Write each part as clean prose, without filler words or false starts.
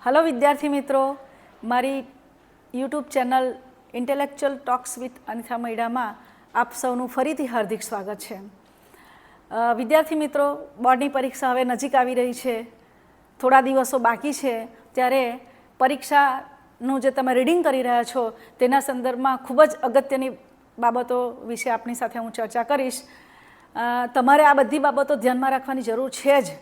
Hello વિદ્યાર્થી મિત્રો, મારી YouTube channel intellectual talks with Anita મૈડામાં આપ સૌનું ફરીથી હાર્દિક સ્વાગત છે. વિદ્યાર્થી મિત્રો, બોર્ડની પરીક્ષા હવે નજીક આવી રહી છે, થોડા દિવસો બાકી છે, ત્યારે પરીક્ષાનું જે તમે રીડિંગ કરી રહ્યા છો તેના સંદર્ભમાં ખૂબ જ અગત્યની બાબતો વિશે આપની સાથે હું ચર્ચા કરીશ. તમારે આ બધી બાબતો ધ્યાનમાં રાખવાની જરૂર છે જ,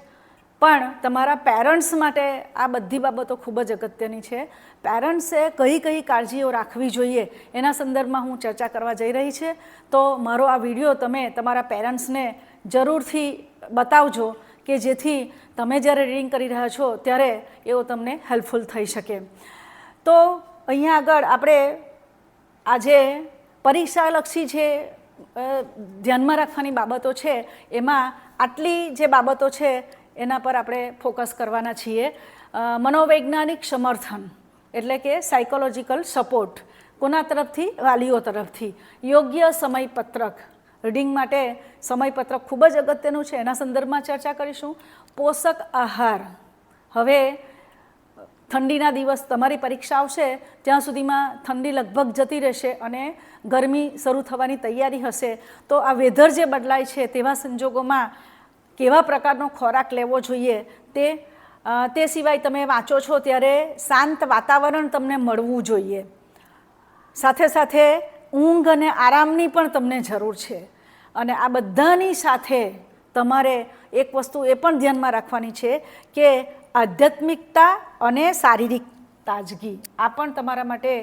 પણ તમારા પેરેન્ટ્સ માટે આ બધી બાબતો ખૂબ જ અગત્યની છે. પેરેન્ટ્સે કઈ કઈ કાળજીઓ રાખવી જોઈએ એના સંદર્ભમાં હું ચર્ચા કરવા જઈ રહી છે. તો મારો આ વિડીયો તમે તમારા પેરેન્ટ્સને જરૂરથી બતાવજો કે જેથી તમે જ્યારે રીડિંગ કરી રહ્યા છો ત્યારે એવો તમને હેલ્પફુલ થઈ શકે. તો અહીંયા આગળ આપણે આજે પરીક્ષાલક્ષી જે ધ્યાનમાં રાખવાની બાબતો છે એમાં આટલી જે બાબતો છે એના પર આપણે ફોકસ કરવાના છીએ. મનોવૈજ્ઞાનિક સમર્થન એટલે કે સાયકોલોજીકલ સપોર્ટ કોના તરફથી? વાલીઓ તરફથી. યોગ્ય સમયપત્રક, રીડિંગ માટે સમયપત્રક ખૂબ જ અગત્યનું છે, એના સંદર્ભમાં ચર્ચા કરીશું. પોષક આહાર, હવે ઠંડીના દિવસ, તમારી પરીક્ષા આવશે ત્યાં સુધીમાં ઠંડી લગભગ જતી રહેશે અને ગરમી શરૂ થવાની તૈયારી હશે. તો આ વેધર જે બદલાય છે તેવા સંજોગોમાં કેવા પ્રકારનો ખોરાક લેવો જોઈએ તે સિવાય તમે વાંચો છો ત્યારે શાંત વાતાવરણ તમને મળવું જોઈએ. સાથે સાથે ઊંઘ અને આરામની પણ તમને જરૂર છે. અને આ બધાની સાથે તમારે એક વસ્તુ એ પણ ધ્યાનમાં રાખવાની છે કે આધ્યાત્મિકતા અને શારીરિક તાજગી, આ પણ તમારા માટે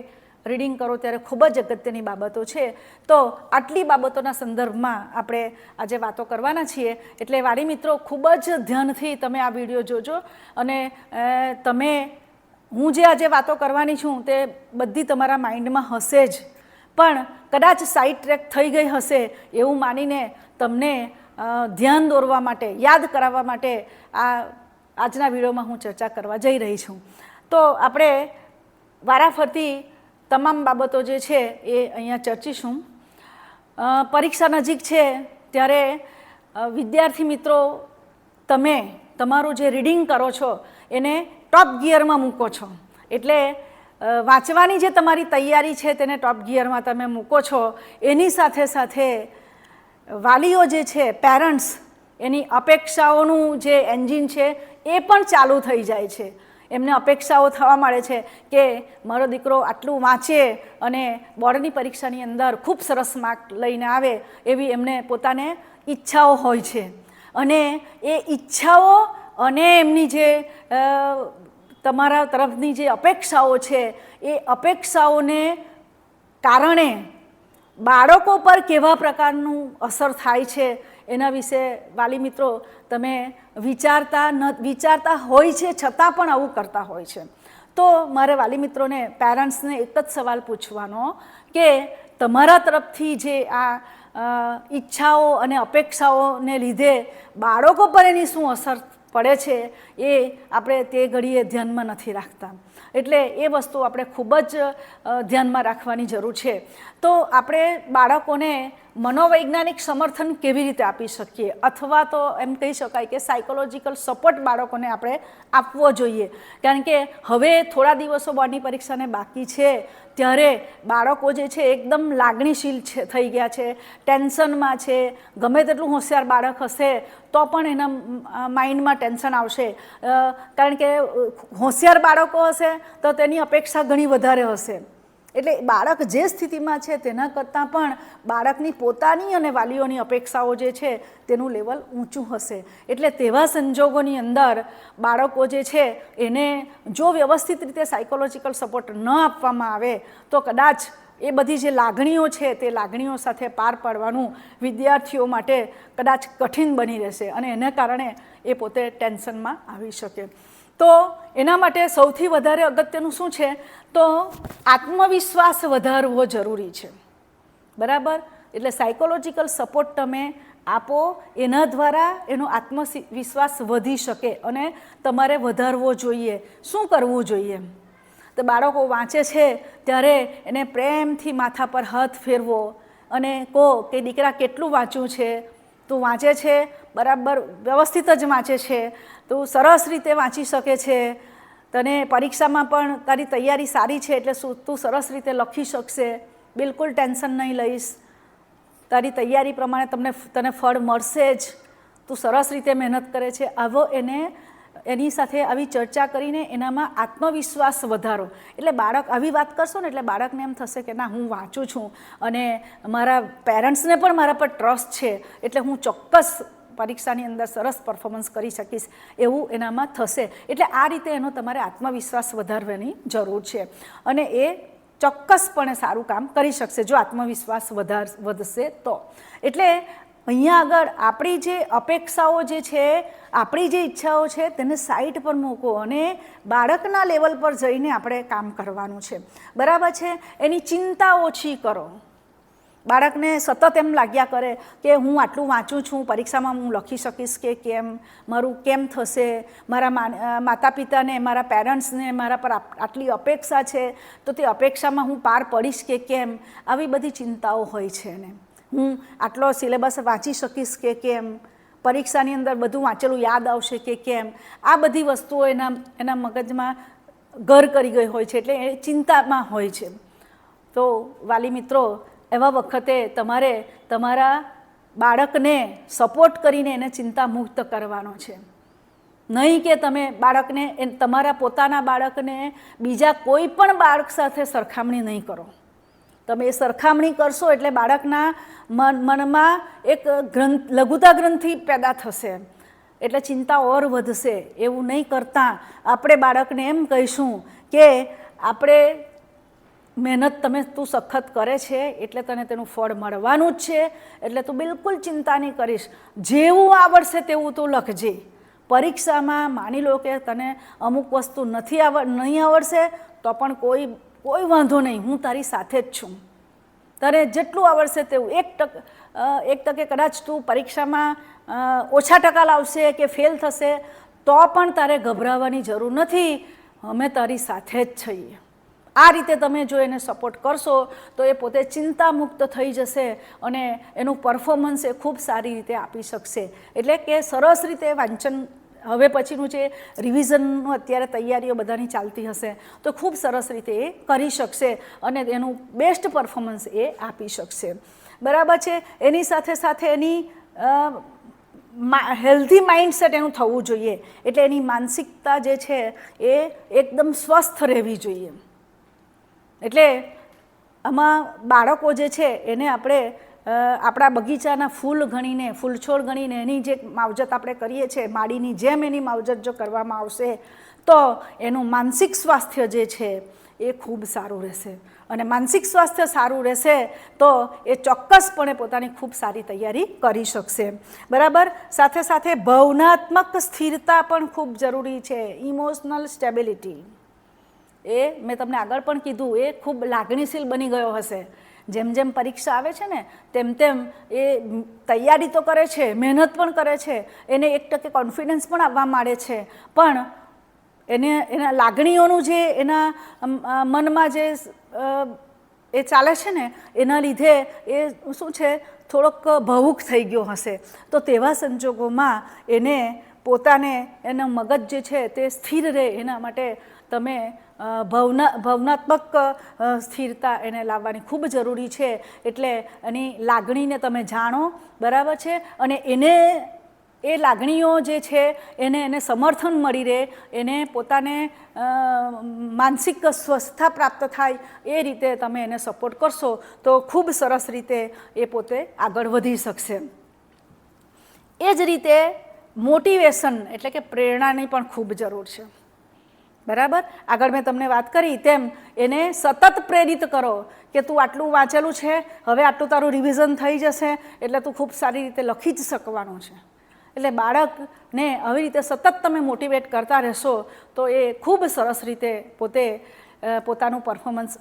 રીડિંગ કરો ત્યારે ખૂબ જ અગત્યની બાબતો છે. તો આટલી બાબતોના સંદર્ભમાં આપણે આજે વાતો કરવાના છીએ, એટલે વાલી મિત્રો ખૂબ જ ધ્યાનથી તમે આ વિડીયો જોજો. અને તમે હું જે આજે વાતો કરવાની છું તે બધી તમારા માઇન્ડમાં હશે જ, પણ કદાચ સાઈડ ટ્રેક થઈ ગઈ હશે એવું માનીને તમને ધ્યાન દોરવા માટે, યાદ કરાવવા માટે આજના વિડીયોમાં હું ચર્ચા કરવા જઈ રહી છું. તો આપણે વારાફરતી તમામ બાબતો જે છે એ અહીંયા ચર્ચીશું. પરીક્ષા નજીક છે ત્યારે વિદ્યાર્થી મિત્રો, તમે તમારું જે રીડિંગ કરો છો એને ટોપ ગિયરમાં મૂકો છો. એટલે વાંચવાની જે તમારી તૈયારી છે તેને ટોપ ગિયરમાં તમે મૂકો છો. એની સાથે સાથે વાલીઓ જે છે, પેરેન્ટ્સ, એની અપેક્ષાઓનું જે એન્જિન છે એ પણ ચાલુ થઈ જાય છે. એમને અપેક્ષાઓ થવા મળે છે કે મારો દીકરો આટલું વાંચે અને બોર્ડની પરીક્ષાની અંદર ખૂબ સરસ માર્ક લઈને આવે, એવી એમને પોતાને ઈચ્છાઓ હોય છે. અને એ ઈચ્છાઓ અને એમની જે તમારા તરફની જે અપેક્ષાઓ છે એ અપેક્ષાઓને કારણે બાળકો પર કેવા પ્રકારનું અસર થાય છે એના વિશે વાલી મિત્રો તમે વિચારતા હોય છે, છતાં પણ આવું કરતા હોય છે. તો મારે વાલી મિત્રોને, પેરેન્ટ્સને એક જ સવાલ પૂછવાનો કે તમારા તરફથી જે આ ઈચ્છાઓ અને અપેક્ષાઓને લીધે બાળકો પર એની શું અસર પડે છે એ આપણે તે ઘડીએ ધ્યાનમાં નથી રાખતા. એટલે એ વસ્તુ આપણે ખૂબ જ ધ્યાનમાં રાખવાની જરૂર છે. તો આપણે બાળકોને મનોવૈજ્ઞાનિક સમર્થન કેવી રીતે આપી શકીએ, અથવા તો એમ કહી શકાય કે સાયકોલોજીકલ સપોર્ટ બાળકોને આપણે આપવો જોઈએ. કારણ કે હવે થોડા દિવસો બોર્ડની પરીક્ષાને બાકી છે ત્યારે બાળકો જે છે એકદમ લાગણીશીલ થઈ ગયા છે, ટેન્શનમાં છે. ગમે તેટલું હોશિયાર બાળક હશે તો પણ એના માઇન્ડમાં ટેન્શન આવશે. કારણ કે હોશિયાર બાળકો હશે તો તેની અપેક્ષા ઘણી વધારે હશે. એટલે બાળક જે સ્થિતિમાં છે તેના કરતાં પણ બાળકની પોતાની અને વાલીઓની અપેક્ષાઓ જે છે તેનું લેવલ ઊંચું હશે. એટલે તેવા સંજોગોની અંદર બાળકો જે છે એને જો વ્યવસ્થિત રીતે સાયકોલોજીકલ સપોર્ટ ન આપવામાં આવે તો કદાચ એ બધી જે લાગણીઓ છે તે લાગણીઓ સાથે પાર પાડવાનું વિદ્યાર્થીઓ માટે કદાચ કઠિન બની રહેશે અને એને કારણે એ પોતે ટેન્શનમાં આવી શકે. તો એના માટે સૌથી વધારે અગત્યનું શું છે? તો આત્મવિશ્વાસ વધારવો જરૂરી છે. બરાબર? એટલે સાયકોલોજીકલ સપોર્ટ તમે આપો, એના દ્વારા એનો આત્મવિશ્વાસ વધી શકે અને તમારે વધારવો જોઈએ. શું કરવું જોઈએ? તો બાળકો વાંચે છે ત્યારે એને પ્રેમથી માથા પર હાથ ફેરવો અને કહો કે દીકરા કેટલું વાંચ્યું છે, તું વાંચે છે, બરાબર વ્યવસ્થિત જ વાંચે છે, તું સરસ રીતે વાંચી શકે છે, તને પરીક્ષામાં પણ તારી તૈયારી સારી છે એટલે તું સરસ રીતે લખી શકશે, બિલકુલ ટેન્શન નહીં લઈશ, તારી તૈયારી પ્રમાણે તને ફળ મળશે જ, તું સરસ રીતે મહેનત કરે છે, આવો એની સાથે આવી ચર્ચા કરીને એનામાં આત્મવિશ્વાસ વધારો. એટલે બાળક આવી વાત કરશો ને એટલે બાળકને એમ થશે કે ના, હું વાંચું છું અને મારા પેરેન્ટ્સને પણ મારા પર ટ્રસ્ટ છે એટલે હું ચોક્કસ પરીક્ષાની અંદર સરસ પરફોર્મન્સ કરી શકીશ, એવું એનામાં થશે. એટલે આ રીતે એનો તમારે આત્મવિશ્વાસ વધારવાની જરૂર છે અને એ ચોક્કસપણે સારું કામ કરી શકશે જો આત્મવિશ્વાસ વધશે તો. એટલે અહીંયા આગળ આપણી જે અપેક્ષાઓ જે છે, આપણી જે ઈચ્છાઓ છે તેને સાઈડ પર મૂકો અને બાળકના લેવલ પર જઈને આપણે કામ કરવાનું છે. બરાબર છે? એની ચિંતા ઓછી કરો. બાળકને સતત એમ લાગ્યા કરે કે હું આટલું વાંચું છું, પરીક્ષામાં હું લખી શકીશ કે કેમ, મારું કેમ થશે, મારા માતા પિતાને, મારા પેરેન્ટ્સને મારા પર આટલી અપેક્ષા છે તો તે અપેક્ષામાં હું પાર પડીશ કે કેમ, આવી બધી ચિંતાઓ હોય છે એને. હું આટલો સિલેબસ વાંચી શકીશ કે કેમ, પરીક્ષાની અંદર બધું વાંચેલું યાદ આવશે કે કેમ, આ બધી વસ્તુઓ એના મગજમાં ઘર કરી ગઈ હોય છે એટલે એ ચિંતામાં હોય છે. તો વાલી મિત્રો, એવા વખતે તમારે તમારા બાળકને સપોર્ટ કરીને એને ચિંતા મુક્ત કરવાનો છે. નહીં કે તમે બાળકને, તમારા પોતાના બાળકને બીજા કોઈ પણ બાળક સાથે સરખામણી નહીં કરો. તમે એ સરખામણી કરશો એટલે બાળકના મનમાં એક લઘુતા ગ્રંથિ પેદા થશે એટલે ચિંતા ઓર વધશે. એવું નહીં કરતાં આપણે બાળકને એમ કહીશું કે આપણે મહેનત તું સખત કરે છે એટલે તને તેનું ફળ મળવાનું જ છે, એટલે તું બિલકુલ ચિંતા નહીં કરીશ, જેવું આવડશે તેવું તું લખજે. પરીક્ષામાં માની લો કે તને અમુક વસ્તુ નહીં આવડશે તો પણ કોઈ વાંધો નહીં, હું તારી સાથે જ છું. તારે જેટલું આવડશે તેવું, 1% કદાચ તું પરીક્ષામાં ઓછા ટકા લાવશે કે ફેલ થશે તો પણ તારે ગભરાવાની જરૂર નથી, અમે તારી સાથે જ છીએ. આ રીતે તમે જો એને સપોર્ટ કરશો તો એ પોતે ચિંતા મુક્ત થઈ જશે અને એનું પરફોર્મન્સ એ ખૂબ સારી રીતે આપી શકશે. એટલે કે સરસ રીતે વાંચન, હવે પછીનું જે રિવિઝનનું અત્યારે તૈયારીઓ બધાની ચાલતી હશે તો ખૂબ સરસ રીતે એ કરી શકશે અને એનું બેસ્ટ પરફોર્મન્સ એ આપી શકશે. બરાબર છે? એની સાથે સાથે એની હેલ્ધી માઇન્ડસેટ એનું થવું જોઈએ. એટલે એની માનસિકતા જે છે એ એકદમ સ્વસ્થ રહેવી જોઈએ. એટલે આમાં બાળકો જે છે એને આપણે આપણા બગીચાના ફૂલ ગણીને, ફૂલછોડ ગણીને એની જે માવજત આપણે કરીએ છીએ, માળીની જેમ એની માવજત જો કરવામાં આવશે તો એનું માનસિક સ્વાસ્થ્ય જે છે એ ખૂબ સારું રહેશે. અને માનસિક સ્વાસ્થ્ય સારું રહેશે તો એ ચોક્કસપણે પોતાની ખૂબ સારી તૈયારી કરી શકશે. બરાબર? સાથે સાથે ભાવનાત્મક સ્થિરતા પણ ખૂબ જરૂરી છે. ઇમોશનલ સ્ટેબિલિટી, એ મેં તમને આગળ પણ કીધું, એ ખૂબ લાગણીશીલ બની ગયો હશે. જેમ જેમ પરીક્ષા આવે છે ને તેમ તેમ એ તૈયારી તો કરે છે, મહેનત પણ કરે છે, એને 1% કોન્ફિડન્સ પણ આવવા માંડે છે, પણ એના લાગણીઓનું જે એના મનમાં જે એ ચાલે છે ને એના લીધે એ શું છે, થોડોક ભાવુક થઈ ગયો હશે. તો તેવા સંજોગોમાં એને પોતાને, એનો મગજ જે છે તે સ્થિર રહે એના માટે તમે ભાવનાત્મક સ્થિરતા એને લાવવાની ખૂબ જરૂરી છે. એટલે એની લાગણીને તમે જાણો. બરાબર છે? અને એને એ લાગણીઓ જે છે એને સમર્થન મળી રહે, એને પોતાને માનસિક સ્વસ્થતા પ્રાપ્ત થાય એ રીતે તમે એને સપોર્ટ કરશો તો ખૂબ સરસ રીતે એ પોતે આગળ વધી શકશે. એ જ રીતે મોટિવેશન એટલે કે પ્રેરણાની પણ ખૂબ જરૂર છે. બરાબર? આગળ મેં તમને વાત કરી તેમ એને સતત પ્રેરિત કરો કે તું આટલું વાંચેલું છે, હવે આટલું તારું રિવિઝન થઈ જશે એટલે તું ખૂબ સારી રીતે લખી જ શકવાનું છે. એટલે બાળકને આવી રીતે સતત તમે મોટિવેટ કરતા રહેશો તો એ ખૂબ સરસ રીતે પોતાનું પરફોર્મન્સ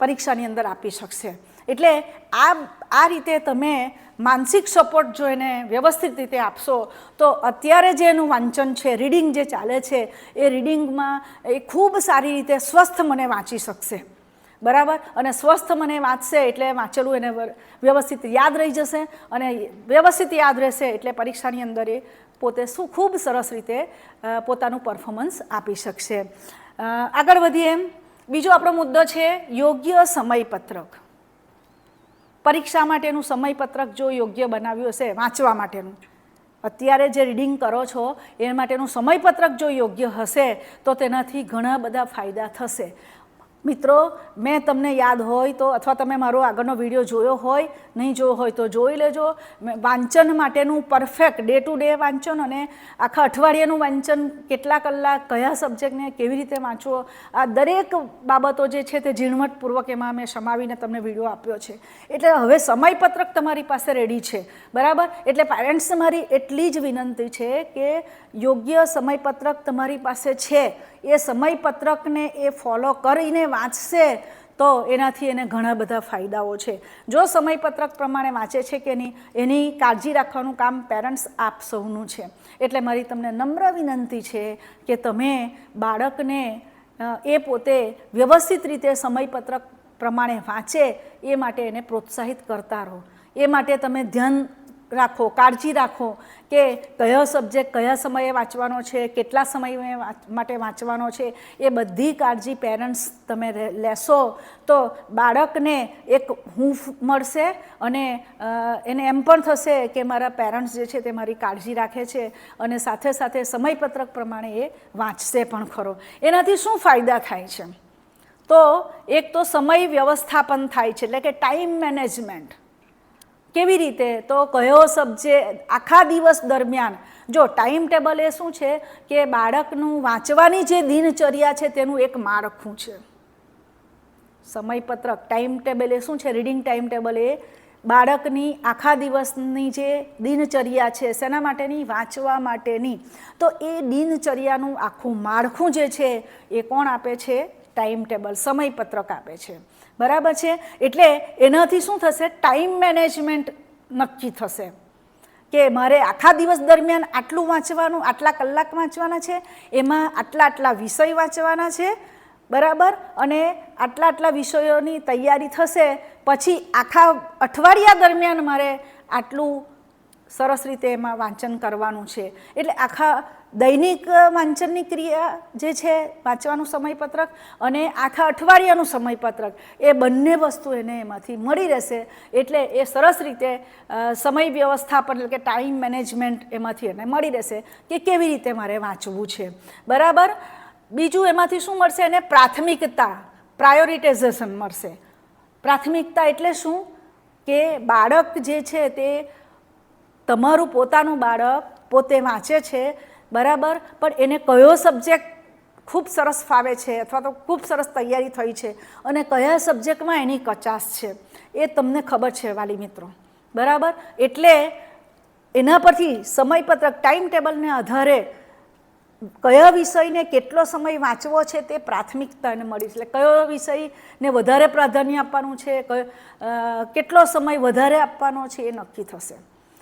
પરીક્ષાની અંદર આપી શકશે. એટલે આ રીતે તમે માનસિક સપોર્ટ જો એને વ્યવસ્થિત રીતે આપશો તો અત્યારે જે એનું વાંચન છે, રીડિંગ જે ચાલે છે એ રીડિંગમાં એ ખૂબ સારી રીતે સ્વસ્થ મને વાંચી શકશે. બરાબર? અને સ્વસ્થ મને વાંચશે એટલે વાંચેલું એને વ્યવસ્થિત યાદ રહી જશે અને વ્યવસ્થિત યાદ રહેશે એટલે પરીક્ષાની અંદર એ પોતે શું ખૂબ સરસ રીતે પોતાનું પરફોર્મન્સ આપી શકશે. આગળ વધીએ. બીજો આપણો મુદ્દો છે યોગ્ય સમયપત્રક. પરીક્ષા માટેનું સમયપત્રક જો યોગ્ય બનાવ્યું હશે, વાંચવા માટેનું, અત્યારે જે રીડિંગ કરો છો એ માટેનું સમયપત્રક જો યોગ્ય હશે તો તેનાથી ઘણા બધા ફાયદા થશે. મિત્રો, મેં તમને યાદ હોય તો, અથવા તમે મારો આગળનો વિડીયો જોયો હોય, નહીં જોયો હોય તો જોઈ લેજો. વાંચન માટેનું પરફેક્ટ ડે ટુ ડે વાંચન અને આખા અઠવાડિયાનું વાંચન, કેટલા કલાક, કયા સબ્જેક્ટને કેવી રીતે વાંચવો, આ દરેક બાબતો જે છે તે ઝીણવટપૂર્વક એમાં મેં સમાવીને તમને વિડીયો આપ્યો છે. એટલે હવે સમયપત્રક તમારી પાસે રેડી છે, બરાબર. એટલે પેરેન્ટ્સ મારી એટલી જ વિનંતી છે કે યોગ્ય સમયપત્રક તમારી પાસે છે, એ સમયપત્રકને એ ફોલો કરીને વાંચશે તો એનાથી એને ઘણા બધા ફાયદાઓ છે. જો સમયપત્રક પ્રમાણે વાંચે છે કે નહીં એની કાળજી રાખવાનું કામ પેરેન્ટ્સ આપ સૌનું છે. એટલે મારી તમને નમ્ર વિનંતી છે કે તમે બાળકને એ પોતે વ્યવસ્થિત રીતે સમયપત્રક પ્રમાણે વાંચે એ માટે એને પ્રોત્સાહિત કરતા રહો. એ માટે તમે ધ્યાન રાખો, કાળજી રાખો કે કયો સબ્જેક્ટ કયા સમયે વાંચવાનો છે, કેટલા સમય માટે વાંચવાનો છે, એ બધી કાળજી પેરેન્ટ્સ તમે લેશો તો બાળકને એક હૂંફ મળશે અને એને એમ પણ થશે કે મારા પેરેન્ટ્સ જે છે તે મારી કાળજી રાખે છે અને સાથે સાથે સમયપત્રક પ્રમાણે એ વાંચશે પણ ખરો. એનાથી શું ફાયદા થાય છે? તો એક તો સમય વ્યવસ્થાપન થાય છે, એટલે કે ટાઈમ મેનેજમેન્ટ. કેવી રીતે? તો કયો સબ્જેક્ટ આખા દિવસ દરમિયાન, જો ટાઈમ ટેબલ એ શું છે કે બાળકનું વાંચવાની જે દિનચર્યા છે તેનું એક માળખું છે. સમયપત્રક ટાઈમ ટેબલ એ શું છે? રીડિંગ ટાઈમ ટેબલ એ બાળકની આખા દિવસની જે દિનચર્યા છે, શેના માટેની? વાંચવા માટેની. તો એ દિનચર્યાનું આખું માળખું જે છે એ કોણ આપે છે? ટાઈમ ટેબલ, સમયપત્રક આપે છે, બરાબર છે. એટલે એનાથી શું થશે? ટાઈમ મેનેજમેન્ટ નક્કી થશે કે મારે આખા દિવસ દરમિયાન આટલું વાંચવાનું, આટલા કલાક વાંચવાના છે, એમાં આટલા આટલા વિષય વાંચવાના છે, બરાબર. અને આટલા આટલા વિષયોની તૈયારી થશે, પછી આખા અઠવાડિયા દરમિયાન મારે આટલું સરસ રીતે એમાં વાંચન કરવાનું છે. એટલે આખા દૈનિક વાંચનની ક્રિયા જે છે, વાંચવાનું સમયપત્રક અને આખા અઠવાડિયાનું સમયપત્રક, એ બંને વસ્તુ એને એમાંથી મળી રહેશે. એટલે એ સરસ રીતે સમય વ્યવસ્થાપન એટલે કે ટાઈમ મેનેજમેન્ટ એમાંથી એને મળી રહેશે કે કેવી રીતે મારે વાંચવું છે, બરાબર. બીજું એમાંથી શું મળશે? એને પ્રાથમિકતા, પ્રાયોરિટાઇઝેશન મળશે. પ્રાથમિકતા એટલે શું? કે બાળક જે છે તે તમારું પોતાનું બાળક પોતે વાંચે છે, બરાબર, પણ એને કયો સબ્જેક્ટ ખૂબ સરસ ફાવે છે અથવા તો ખૂબ સરસ તૈયારી થઈ છે અને કયા સબ્જેક્ટમાં એની કચાશ છે એ તમને ખબર છે વાલી મિત્રો, બરાબર. એટલે એના પરથી સમયપત્રક ટાઈમ ટેબલને આધારે કયા વિષયને કેટલો સમય વાંચવો છે તે પ્રાથમિકતા એને મળી છે. એટલે કયો વિષયને વધારે પ્રાધાન્ય આપવાનું છે, કેટલો સમય વધારે આપવાનો છે એ નક્કી થશે.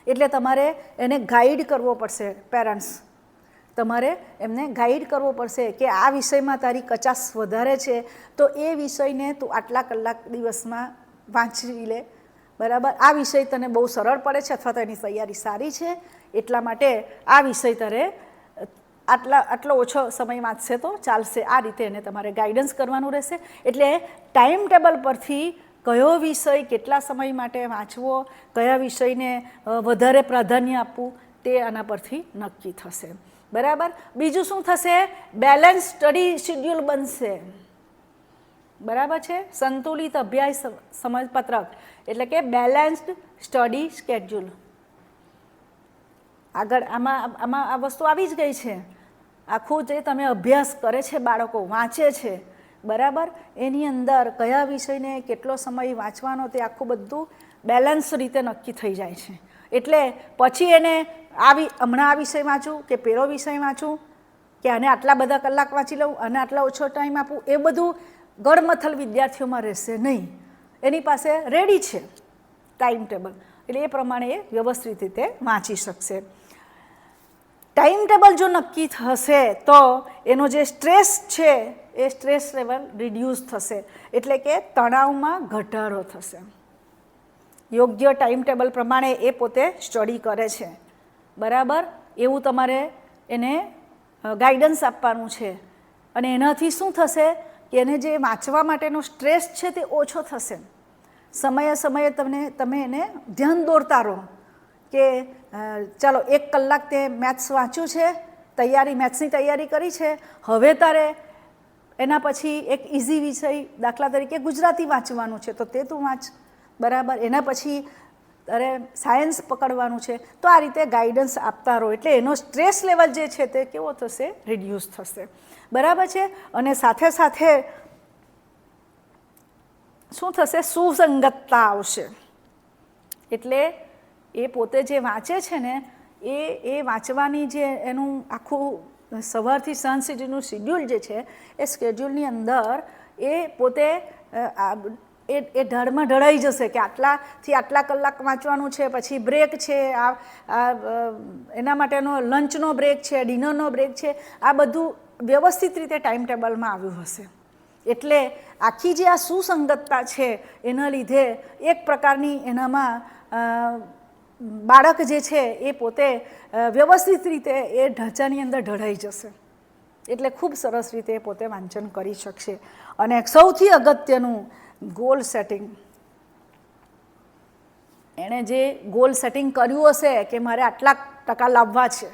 એટલે તમારે એને ગાઈડ કરવો પડશે. પેરેન્ટ્સ તમારે એમને ગાઈડ કરવો પડશે કે આ વિષયમાં તારી કચાશ વધારે છે તો એ વિષયને તું આટલા કલાક દિવસમાં વાંચી લે, બરાબર. આ વિષય તને બહુ સરળ પડે છે અથવા તો એની તૈયારી સારી છે, એટલા માટે આ વિષય તારે આટલો ઓછો સમય વાંચશે તો ચાલશે. આ રીતે એને તમારે ગાઈડન્સ કરવાનું રહેશે. એટલે ટાઈમ ટેબલ પરથી કયો વિષય કેટલા સમય માટે વાંચવો, કયા વિષયને વધારે પ્રાધાન્ય આપવું, તે આના પરથી નક્કી થશે, બરાબર. બીજું શું થશે? બેલેન્સ સ્ટડી શેડ્યુલ બનશે, બરાબર છે. સંતુલિત અભ્યાસ સમયપત્રક એટલે કે બેલેન્સ્ડ સ્ટડી સ્કેડ્યુલ. આગળ આમાં આ વસ્તુ આવી જ ગઈ છે. આખું જે તમે અભ્યાસ કરે છે, બાળકો વાંચે છે, બરાબર, એની અંદર કયા વિષયને કેટલો સમય વાંચવાનો તે આખું બધું બેલેન્સ રીતે નક્કી થઈ જાય છે. એટલે પછી એને હમણાં આ વિષય વાંચું કે પેલો વિષય વાંચું કે આને આટલા બધા કલાક વાંચી લઉં અને આટલા ઓછો ટાઈમ આપું, એ બધું ગડમથલ વિદ્યાર્થીઓમાં રહેશે નહીં. એની પાસે રેડી છે ટાઈમ ટેબલ, એટલે એ પ્રમાણે એ વ્યવસ્થિત રીતે વાંચી શકશે. ટાઈમ ટેબલ જો નક્કી થશે તો એનો જે સ્ટ્રેસ છે એ સ્ટ્રેસ લેવલ રિડ્યુસ થશે, એટલે કે તણાવમાં ઘટાડો થશે. યોગ્ય ટાઈમ ટેબલ પ્રમાણે એ પોતે સ્ટડી કરે છે, બરાબર, એવું તમારે એને ગાઈડન્સ આપવાનું છે. અને એનાથી શું થશે કે એને જે વાંચવા માટેનો સ્ટ્રેસ છે તે ઓછો થશે. સમયે સમયે તમે એને ધ્યાન દોરતા રહો કે ચાલો 1 કલાક તે મેથ્સ વાંચ્યું છે, મેથ્સની તૈયારી કરી છે, હવે તારે એના પછી એક ઇઝી વિષય દાખલા તરીકે ગુજરાતી વાંચવાનું છે તો તે તું વાંચ, બરાબર. એના પછી તારે સાયન્સ પકડવાનું છે. તો આ રીતે ગાઈડન્સ આપતા રહો એટલે એનો સ્ટ્રેસ લેવલ જે છે તે કેવો થશે, રિડ્યુસ થશે, બરાબર છે. અને સાથે સાથે શું થશે, સુસંગતતા આવશે. એટલે એ પોતે જે વાંચે છે ને એ વાંચવાની જે એનું આખું સવારથી સાંજ સુધીનું શેડ્યુલ જે છે એ શેડ્યુલની અંદર એ પોતે એ ઢળમાં ઢળાઈ જશે કે આટલાથી આટલા કલાક વાંચવાનું છે, પછી બ્રેક છે, એના માટેનો લંચનો બ્રેક છે, ડિનરનો બ્રેક છે, આ બધું વ્યવસ્થિત રીતે ટાઈમ ટેબલમાં આવ્યું હશે. એટલે આખી જે આ સુસંગતતા છે એના લીધે એક પ્રકારની એનામાં બાળક જે છે એ પોતે વ્યવસ્થિત રીતે એ ઢાંચાની અંદર ઢળાઈ જશે. એટલે ખૂબ સરસ રીતે પોતે વાંચન કરી શકશે. અને સૌથી અગત્યનું ગોલ સેટિંગ. એણે જે ગોલ સેટિંગ કર્યું હશે કે મારે આટલા ટકા લાવવા છે,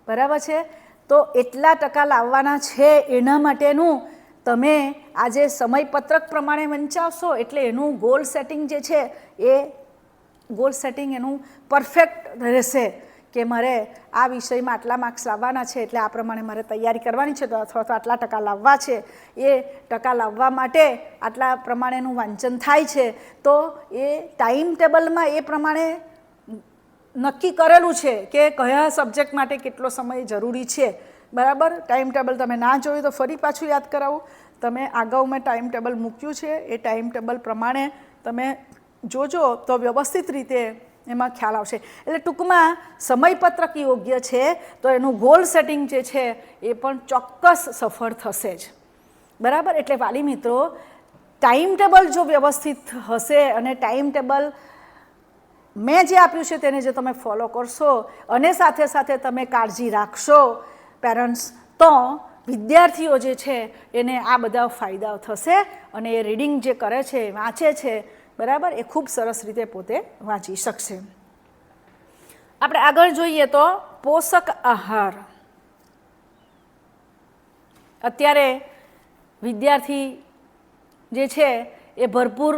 બરાબર છે, તો એટલા ટકા લાવવાના છે એના માટેનું તમે આજે સમયપત્રક પ્રમાણે વંચાવશો એટલે એનું ગોલ સેટિંગ જે છે એ ગોલ સેટિંગ એનું પરફેક્ટ રહેશે કે મારે આ વિષયમાં આટલા માર્ક્સ લાવવાના છે એટલે આ પ્રમાણે મારે તૈયારી કરવાની છે અથવા તો આટલા ટકા લાવવા છે. એ ટકા લાવવા માટે આટલા પ્રમાણેનું વાંચન થાય છે તો એ ટાઈમ ટેબલમાં એ પ્રમાણે નક્કી કરેલું છે કે કયા સબ્જેક્ટ માટે કેટલો સમય જરૂરી છે, બરાબર. ટાઈમ ટેબલ તમે ના જોયું તો ફરી પાછું યાદ કરાવું. તમે અગાઉ મેં ટાઈમ ટેબલ મૂક્યું છે, એ ટાઈમ ટેબલ પ્રમાણે તમે જોજો તો વ્યવસ્થિત રીતે એમાં ખ્યાલ આવશે. એટલે ટૂંકમાં સમયપત્રક યોગ્ય છે તો એનું ગોલ સેટિંગ જે છે એ પણ ચોક્કસ સફળ થશે જ, બરાબર. એટલે વાલી મિત્રો, ટાઈમ ટેબલ જો વ્યવસ્થિત હશે અને ટાઈમ ટેબલ મેં જે આપ્યું છે તેને જો તમે ફોલો કરશો અને સાથે સાથે તમે કાળજી રાખશો પેરેન્ટ્સ, તો વિદ્યાર્થીઓ જે છે એને આ બધા ફાયદાઓ થશે અને એ રીડિંગ જે કરે છે, વાંચે છે, બરાબર, એ ખૂબ સરસ રીતે પોતે વાંચી શકશે. આપણે આગળ જોઈએ તો પોષક આહાર. અત્યારે વિદ્યાર્થી જે છે એ ભરપૂર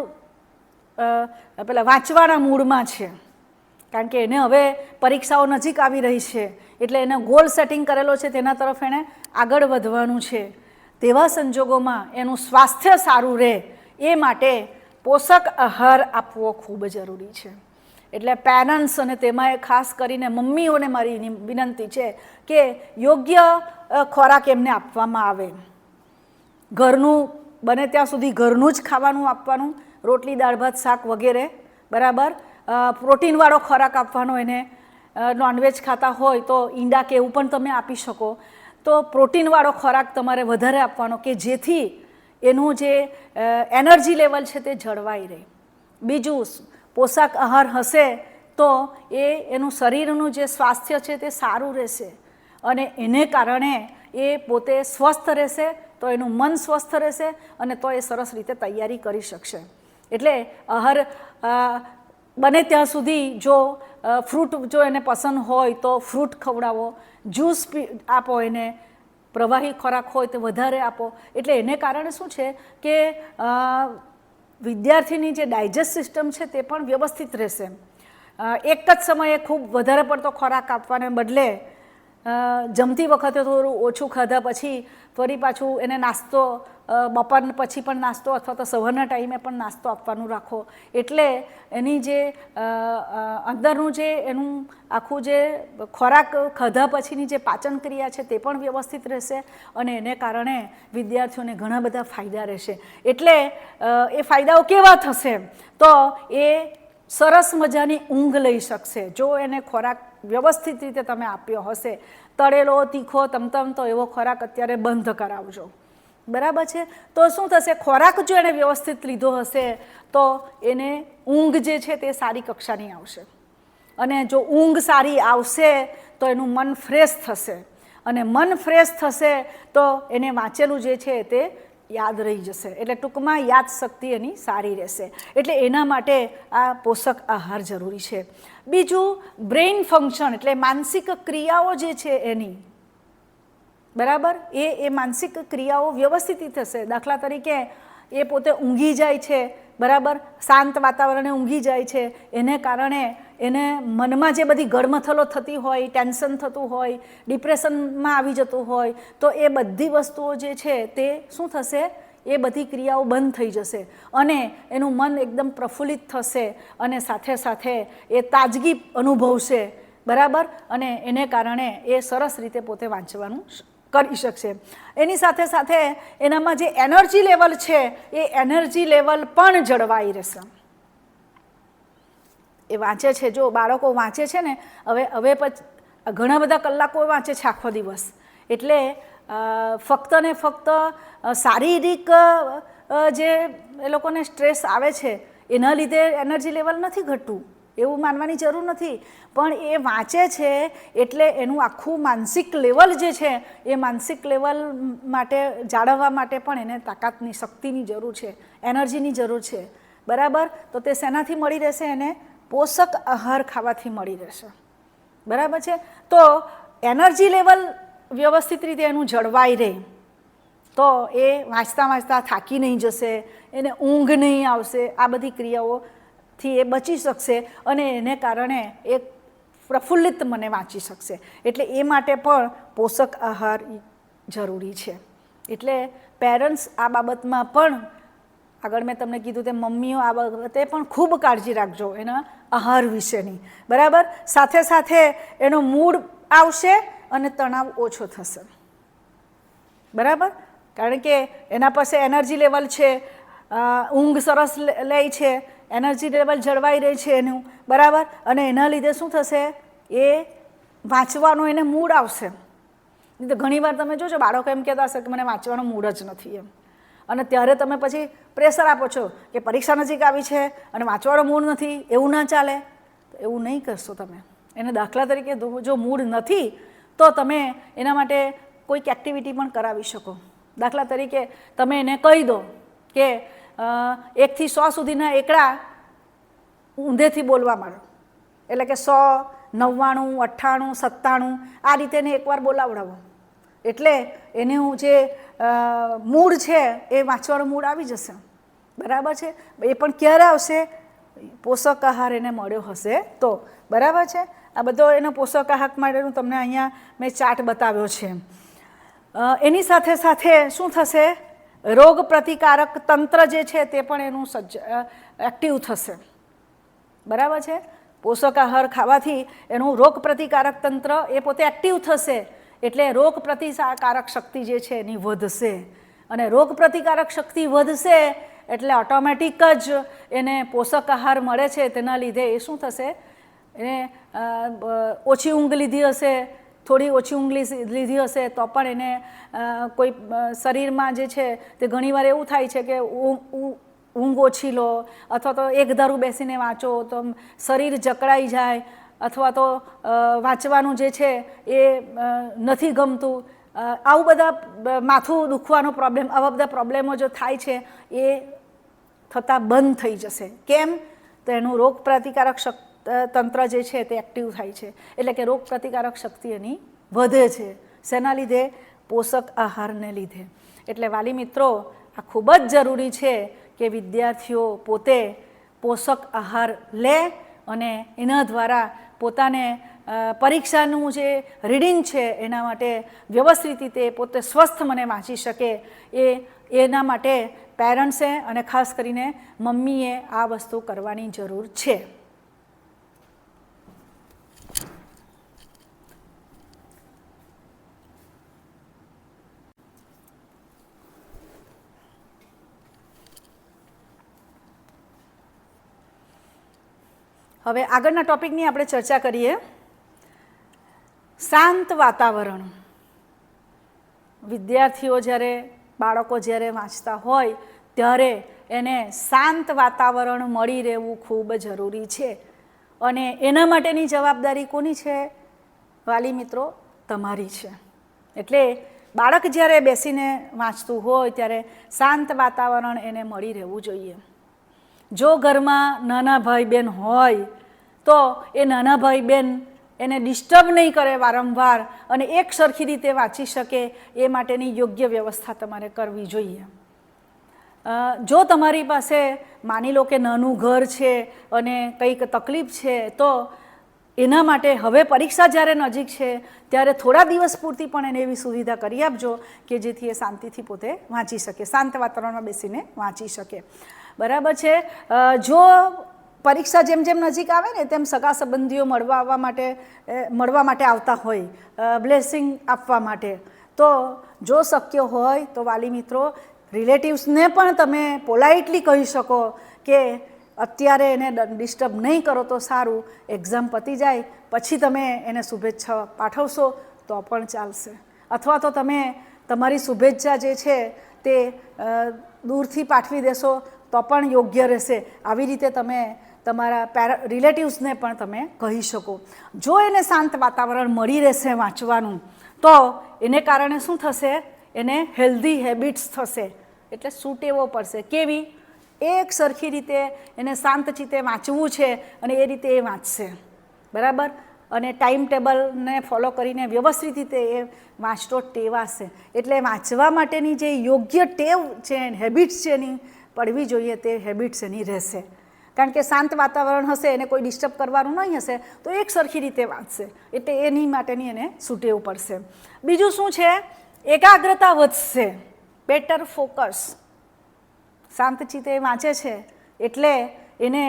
પેલા વાંચવાના મૂડમાં છે કારણ કે એને હવે પરીક્ષાઓ નજીક આવી રહી છે એટલે એને ગોલ સેટિંગ કરેલો છે તેના તરફ એણે આગળ વધવાનું છે. તેવા સંજોગોમાં એનું સ્વાસ્થ્ય સારું રહે એ માટે પોષક આહાર આપવો ખૂબ જરૂરી છે. એટલે પેરેન્ટ્સ અને તેમાં ખાસ કરીને મમ્મીઓને મારી વિનંતી છે કે યોગ્ય ખોરાક એમને આપવામાં આવે. ઘરનું બને ત્યાં સુધી ઘરનું જ ખાવાનું આપવાનું, રોટલી, દાળ, ભાત, શાક વગેરે, બરાબર. પ્રોટીનવાળો ખોરાક આપવાનો એને. નોનવેજ ખાતા હોય તો ઈંડા કે એવું પણ તમે આપી શકો. તો પ્રોટીનવાળો ખોરાક તમારે વધારે આપવાનો કે જેથી એનું જે એનર્જી લેવલ છે તે જળવાઈ રહે. બીજું, પોષક આહાર હશે તો એનું શરીરનું જે સ્વાસ્થ્ય છે તે સારું રહેશે અને એને કારણે એ પોતે સ્વસ્થ રહેશે તો એનું મન સ્વસ્થ રહેશે અને તો એ સરસ રીતે તૈયારી કરી શકશે. એટલે આહાર બને ત્યાં સુધી જો ફ્રૂટ જો એને પસંદ હોય તો ફ્રૂટ ખવડાવો, જ્યુસ આપો એને, પ્રવાહી ખોરાક હોય તો વધારે આપો. એટલે એને કારણે શું છે કે વિદ્યાર્થીની જે ડાયજેસ્ટ સિસ્ટમ છે તે પણ વ્યવસ્થિત રહેશે. એક જ સમયે ખૂબ વધારે પડતો ખોરાક આપવાને બદલે જમતી વખતે થોડું ઓછું ખાધા પછી ફરી પાછું એને નાસ્તો, બપોર પછી પણ નાસ્તો અથવા તો સવારના ટાઈમે પણ નાસ્તો આપવાનું રાખો. એટલે એની જે અંદરનું જે એનું આખું જે ખોરાક ખાધા પછીની જે પાચન ક્રિયા છે તે પણ વ્યવસ્થિત રહેશે અને એને કારણે વિદ્યાર્થીઓને ઘણા બધા ફાયદા રહેશે. એટલે એ ફાયદાઓ કેવા થશે તો એ સરસ મજાની ઊંઘ લઈ શકશે જો એને ખોરાક વ્યવસ્થિત રીતે તમે આપ્યો હશે. તળેલો, તીખો, તમતમતો એવો ખોરાક અત્યારે બંધ કરાવજો, બરાબર છે. તો શું થશે, ખોરાક જો એને વ્યવસ્થિત લીધો હશે તો એને ઊંઘ જે છે તે સારી કક્ષાની આવશે. અને જો ઊંઘ સારી આવશે તો એનું મન ફ્રેશ થશે, અને મન ફ્રેશ થશે તો એને વાંચેલું જે છે તે યાદ રહી જશે, એટલે ટૂંકમાં યાદશક્તિ એની સારી રહેશે. એટલે એના માટે આ પોષક આહાર જરૂરી છે. બીજું બ્રેઇન ફંક્શન એટલે માનસિક ક્રિયાઓ જે છે એની, બરાબર, એ માનસિક ક્રિયાઓ વ્યવસ્થિત થશે. દાખલા તરીકે એ પોતે ઊંઘી જાય છે, બરાબર, શાંત વાતાવરણે ઊંઘી જાય છે, એને કારણે એને મનમાં જે બધી ગળમથલો થતી હોય, ટેન્શન થતું હોય, ડિપ્રેશનમાં આવી જતું હોય, તો એ બધી વસ્તુઓ જે છે તે શું થશે, એ બધી ક્રિયાઓ બંધ થઈ જશે અને એનું મન એકદમ પ્રફુલ્લિત થશે અને સાથે સાથે એ તાજગી અનુભવશે, બરાબર, અને એને કારણે એ સરસ રીતે પોતે વાંચવાનું કરી શકશે. એની સાથે સાથે એનામાં જે એનર્જી લેવલ છે એ એનર્જી લેવલ પણ જળવાઈ રહેશે. એ વાંચે છે, જો બાળકો વાંચે છે ને, હવે પછી ઘણા બધા કલાકો વાંચે છે આખો દિવસ, એટલે ફક્ત ને ફક્ત શારીરિક જે એ લોકોને સ્ટ્રેસ આવે છે એના લીધે એનર્જી લેવલ નથી ઘટતું એવું માનવાની જરૂર નથી, પણ એ વાંચે છે એટલે એનું આખું માનસિક લેવલ જે છે એ માનસિક લેવલ માટે જાળવવા માટે પણ એને તાકાતની, શક્તિની જરૂર છે, એનર્જીની જરૂર છે, બરાબર. તો તે શેનાથી મળી રહેશે? એને પોષક આહાર ખાવાથી મળી રહેશે, બરાબર છે. તો એનર્જી લેવલ વ્યવસ્થિત રીતે એનું જળવાઈ રહે તો એ વાંચતા વાંચતા થાકી નહીં જશે, એને ઊંઘ નહીં આવશે, આ બધી ક્રિયાઓથી એ બચી શકશે અને એને કારણે એ પ્રફુલ્લિત મને વાંચી શકશે. એટલે એ માટે પણ પોષક આહાર જરૂરી છે. એટલે પેરેન્ટ્સ આ બાબતમાં પણ, આગળ મેં તમને કીધું તેમ મમ્મીઓ આ બાબતે પણ ખૂબ કાળજી રાખજો એના આહાર વિશેની, બરાબર. સાથે સાથે એનો મૂડ આવશે અને તણાવ ઓછો થશે, બરાબર, કારણ કે એના પાસે એનર્જી લેવલ છે, ઊંઘ સરસ લે છે, એનર્જી લેવલ જળવાઈ રહે છે એનું, બરાબર, અને એના લીધે શું થશે, એ વાંચવાનો એને મૂડ આવશે. નહીં તો ઘણીવાર તમે જોજો બાળકો એમ કહેતા હશે કે મને વાંચવાનો મૂડ જ નથી એમ, અને ત્યારે તમે પછી પ્રેશર આપો છો કે પરીક્ષા નજીક આવી છે અને વાંચવાનો મૂડ નથી, એવું ના ચાલે. તો એવું નહીં કરશો તમે એને. દાખલા તરીકે જો મૂડ નથી તો તમે એના માટે કોઈક એક્ટિવિટી પણ કરાવી શકો. દાખલા તરીકે તમે એને કહી દો કે 1 થી 100 સુધીના એકડા ઊંધેથી બોલવા માંડો, એટલે કે 100, 99, 98, 97 આ રીતે એને એકવાર બોલાવડાવો, એટલે એનું જે મૂડ છે એ વાંચવાનો મૂડ આવી જશે, બરાબર છે. એ પણ ક્યારે આવશે? પોષક આહાર એને મળ્યો હશે તો, બરાબર છે. આ બધો એનો પોષક આહાર માટેનું તમને અહીંયા મેં ચાર્ટ બતાવ્યો છે. એની સાથે સાથે શું થશે? રોગ પ્રતિકારક તંત્ર જે છે તે પણ એનું એક્ટિવ થશે, બરાબર છે. પોષક આહાર ખાવાથી એનું રોગ પ્રતિકારક તંત્ર એ પોતે એક્ટિવ થશે, એટલે રોગ પ્રતિકારક શક્તિ જે છે એની વધશે, અને રોગ પ્રતિકારક શક્તિ વધશે એટલે ઓટોમેટિક જ એને પોષક આહાર મળે છે, તેના લીધે એ શું થશે, એને ઓછી ઊંઘ લીધી હશે, થોડી ઓછી ઊંઘ લીધી હશે તો પણ એને કોઈ શરીરમાં જે છે તે ઘણીવાર એવું થાય છે કે ઊંઘ ઓછી લો અથવા તો એક ધારું બેસીને વાંચો તો શરીર જકડાઈ જાય, અથવા તો વાંચવાનું જે છે એ નથી ગમતું, આવું બધા માથું દુખવાનો પ્રોબ્લેમ, આવા બધા પ્રોબ્લેમો જો થાય છે એ થતાં બંધ થઈ જશે. કેમ? તો એનું રોગ પ્રતિકારક તંત્ર જે છે તે એક્ટિવ થાય છે, એટલે કે રોગ પ્રતિકારક શક્તિ એની વધે છે. શેના લીધે? પોષક આહારને લીધે. એટલે વાલી મિત્રો, આ ખૂબ જ જરૂરી છે કે વિદ્યાર્થીઓ પોતે પોષક આહાર લે અને એના દ્વારા પોતાને પરીક્ષાનું જે રીડિંગ છે એના માટે વ્યવસ્થિત રીતે પોતે સ્વસ્થ મને વાંચી શકે, એના માટે પેરેન્ટ્સે અને ખાસ કરીને મમ્મીએ આ વસ્તુ કરવાની જરૂર છે. હવે આગળના ટોપિકની આપણે ચર્ચા કરીએ. શાંત વાતાવરણ. વિદ્યાર્થીઓ જ્યારે, બાળકો જ્યારે વાંચતા હોય ત્યારે એને શાંત વાતાવરણ મળી રહેવું ખૂબ જરૂરી છે. અને એના માટેની જવાબદારી કોની છે? વાલી મિત્રો, તમારી છે. એટલે બાળક જ્યારે બેસીને વાંચતું હોય ત્યારે શાંત વાતાવરણ એને મળી રહેવું જોઈએ. જો ઘરમાં નાના ભાઈ બહેન હોય તો એ નાના ભાઈ બહેન એને ડિસ્ટર્બ નહીં કરે વારંવાર અને એક સરખી રીતે વાંચી શકે એ માટેની યોગ્ય વ્યવસ્થા તમારે કરવી જોઈએ. જો તમારી પાસે માની લો કે નાનું ઘર છે અને કંઈક તકલીફ છે તો એના માટે હવે પરીક્ષા જ્યારે નજીક છે ત્યારે થોડા દિવસ પૂરતી પણ એને એવી સુવિધા કરી આપજો કે જેથી એ શાંતિથી પોતે વાંચી શકે, શાંત વાતાવરણમાં બેસીને વાંચી શકે. બરાબર છે. જો પરીક્ષા જેમ જેમ નજીક આવે ને તેમ સગા સંબંધીઓ મળવા માટે આવતા હોય, બ્લેસિંગ આપવા માટે, તો જો શક્ય હોય તો વાલી મિત્રો રિલેટિવ્સને પણ તમે પોલાઇટલી કહી શકો કે અત્યારે એને ડિસ્ટર્બ નહીં કરો તો સારું, એક્ઝામ પતી જાય પછી તમે એને શુભેચ્છા પાઠવશો તો પણ ચાલશે, અથવા તો તમે તમારી શુભેચ્છા જે છે તે દૂરથી પાઠવી દેશો તો પણ યોગ્ય રહેશે. આવી રીતે તમે તમારા રિલેટિવ્સને પણ તમે કહી શકો. જો એને શાંત વાતાવરણ મળી રહેશે વાંચવાનું તો એને કારણે શું થશે? એને હેલ્ધી હેબિટ્સ થશે, એટલે સૂટેવો પડશે. કેવી? એક સરખી રીતે એને શાંત ચિત્તે વાંચવું છે અને એ રીતે એ વાંચશે. બરાબર? અને ટાઈમ ટેબલને ફોલો કરીને વ્યવસ્થિત રીતે એ વાંચતો ટેવાશે. એટલે વાંચવા માટેની જે યોગ્ય ટેવ છે, હેબિટ્સ છે એની પડવી જોઈએ, તે હેબિટ્સ એની રહેશે. કારણ કે શાંત વાતાવરણ હશે, એને કોઈ ડિસ્ટર્બ કરવાનું નહીં હશે તો એક સરખી રીતે વાંચશે, એટલે એની માટેની એને સૂટેવું પડશે. બીજું શું છે? એકાગ્રતા વધશે, બેટર ફોકસ. શાંતચિત્તે વાંચે છે એટલે એને